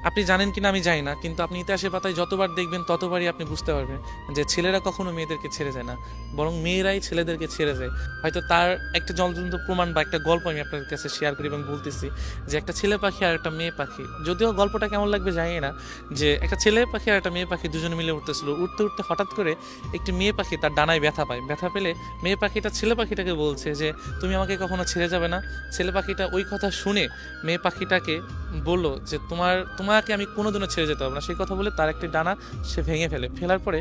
আপনি জানেন কিনা আমি জানি না, কিন্তু আপনি ইতিহাসের পাতায় যতবার দেখবেন ততবারই আপনি বুঝতে পারবেন যে ছেলেরা কখনো মেয়েদেরকে ছেড়ে যায় না, বরং মেয়েরাই ছেলেদেরকে ছেড়ে যায়। হয়তো তার একটা জ্বলন্ত প্রমাণ বা একটা গল্প আমি আপনার কাছে শেয়ার করি এবং বলতেছি যে একটা ছেলে পাখি আর একটা মেয়ে পাখি, যদিও গল্পটা কেমন লাগবে জানি না, যে একটা ছেলে পাখি আর একটা মেয়ে পাখি দুজনে মিলে উঠতেছিল, উঠতে উঠতে হঠাৎ করে একটি মেয়ে পাখি তার ডানায় ব্যথা পায়। ব্যথা পেলে মেয়ে পাখিটা ছেলে পাখিটাকে বলছে যে তুমি আমাকে কখনো ছেড়ে যাবে না। ছেলে পাখিটা ওই কথা শুনে মেয়ে পাখিটাকে বললো যে তোমাকে আমি কোনোদিনও ছেড়ে যেতে পারবো না। সেই কথা বলে তার একটি ডানা সে ভেঙে ফেলে। ফেলার পরে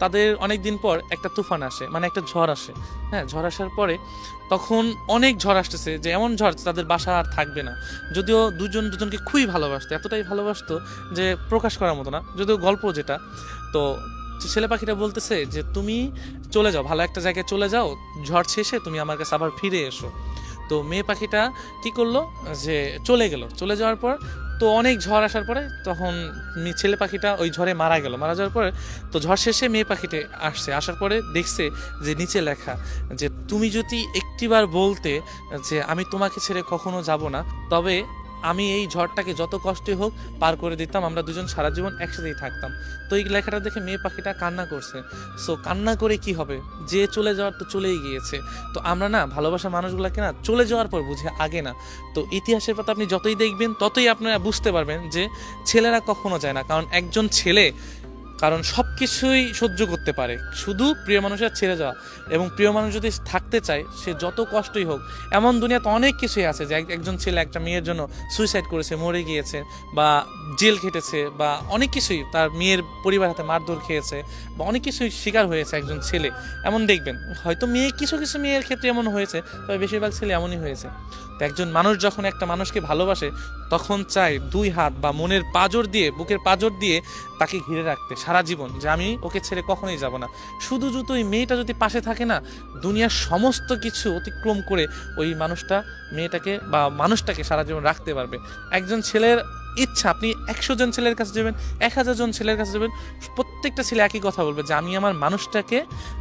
তাদের অনেক দিন পর একটা তুফান আসে, মানে একটা ঝড় আসে। হ্যাঁ, ঝড় আসার পরে তখন অনেক ঝড় আসতেছে, যে এমন ঝড় তাদের বাসা আর থাকবে না। যদিও দুজন দুজনকে খুবই ভালোবাসতো, এতটাই ভালোবাসতো যে প্রকাশ করার মতো না, যদিও গল্প যেটা। তো ছেলে পাখিটা বলতেছে যে তুমি চলে যাও, ভালো একটা জায়গায় চলে যাও, ঝড় শেষে তুমি আমার কাছে আবার ফিরে এসো। তো মেয়ে পাখিটা কি করলো, যে চলে গেল। চলে যাওয়ার পর তো অনেক ঝড় আসার পরে তখন ছেলে পাখিটা ওই ঝড়ে মারা গেল। মারা যাওয়ার পরে তো ঝড় শেষে মেয়ে পাখিটা আসছে, আসার পরে দেখছে যে নিচে লেখা যে তুমি যদি একটিবার বলতে যে আমি তোমাকে ছেড়ে কখনো যাব না, তবে আমি এই ঝড়টাকে যত কষ্টই হোক পার করে দিতাম, আমরা দুজন সারা জীবন একসাথেই থাকতাম। তো এই লেখাটা দেখে মেয়ে পাখিটা কান্না করছে। সো কান্না করে কি হবে, যে চলে যাওয়ার তো চলেই গিয়েছে। তো আমরা না ভালোবাসা মানুষগুলোকে না চলে যাওয়ার পর বুঝি, আগে না। তো ইতিহাসের পাতা আপনি যতই দেখবেন ততই আপনারা বুঝতে পারবেন যে ছেলেরা কখনো যায় না, কারণ একজন ছেলে কারণ সব কিছুই সহ্য করতে পারে, শুধু প্রিয় মানুষের ছেড়ে যাওয়া। এবং প্রিয় মানুষ যদি থাকতে চায়, সে যত কষ্টই হোক, এমন দুনিয়াতে অনেক কিছুই আছে যে একজন ছেলে একটা মেয়ের জন্য সুইসাইড করেছে, মরে গিয়েছে, বা জেল খেটেছে, বা অনেক কিছুই তার মেয়ের পরিবার হাতে মারধর খেয়েছে, বা অনেক কিছুই শিকার হয়েছে একজন ছেলে। এমন দেখবেন হয়তো মেয়ে কিছু কিছু মেয়ের ক্ষেত্রে এমন হয়েছে, তবে বেশিরভাগ ছেলে এমনই হয়েছে। তো একজন মানুষ যখন একটা মানুষকে ভালোবাসে, তখন চায় দুই হাত বা মনের পাঁজর দিয়ে, বুকের পাঁজর দিয়ে তাকে ঘিরে রাখতে সারা জীবন, যে আমি ওকে ছেড়ে কখনোই যাব না। শুধু যদি ওই মেয়েটা যদি পাশে থাকে না, দুনিয়ার সমস্ত কিছু অতিক্রম করে ওই মানুষটা মেয়েটাকে বা মানুষটাকে সারা জীবন রাখতে পারবে। একজন ছেলের ইচ্ছা, আপনি 100 জন ছেলের কাছে যাবেন, 1000 জন ছেলের কাছে যাবেন, প্রত্যেকটা ছেলে একই কথা বলবে যে আমি আমার মানুষটাকে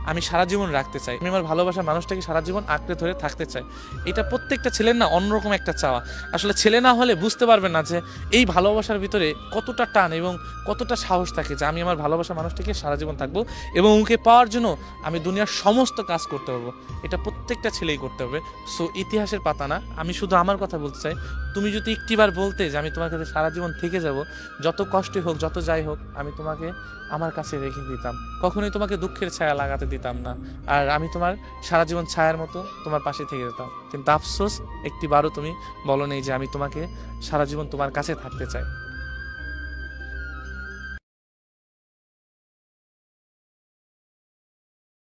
আমি সারা জীবন রাখতে চাই, আমি আমার ভালোবাসার মানুষটাকে সারা জীবন আঁকড়ে ধরে থাকতে চাই। এটা প্রত্যেকটা ছেলের না অন্যরকম একটা চাওয়া। আসলে ছেলে না হলে বুঝতে পারবেন না যে এই ভালোবাসার ভিতরে কতটা টান এবং কতটা সাহস থাকে, যে আমি আমার ভালোবাসার মানুষটাকে সারা জীবন থাকবো এবং ওকে পাওয়ার জন্য আমি দুনিয়ার সমস্ত কাজ করতে পারবো। এটা প্রত্যেকটা ছেলেই করতে হবে। সো ইতিহাসের পাতা না, আমি শুধু আমার কথা বলতে চাই, তুমি যদি একটিবার বলতে যে আমি তোমার কাছে সারা জীবন থেকে যাব, যত কষ্টই হোক, যত যাই হোক, আমি তোমাকে আমার কাছে রেখে দিতাম, কখনোই তোমাকে দুঃখের ছায়া লাগাতে দিতাম না, আর আমি তোমার সারা জীবন ছায়ার মতো তোমার পাশে থেকে যেতাম। কিন্তু আফসোস, একটিবারও তুমি বলো নেই যে আমি তোমাকে সারা জীবন তোমার কাছে থাকতে চাই।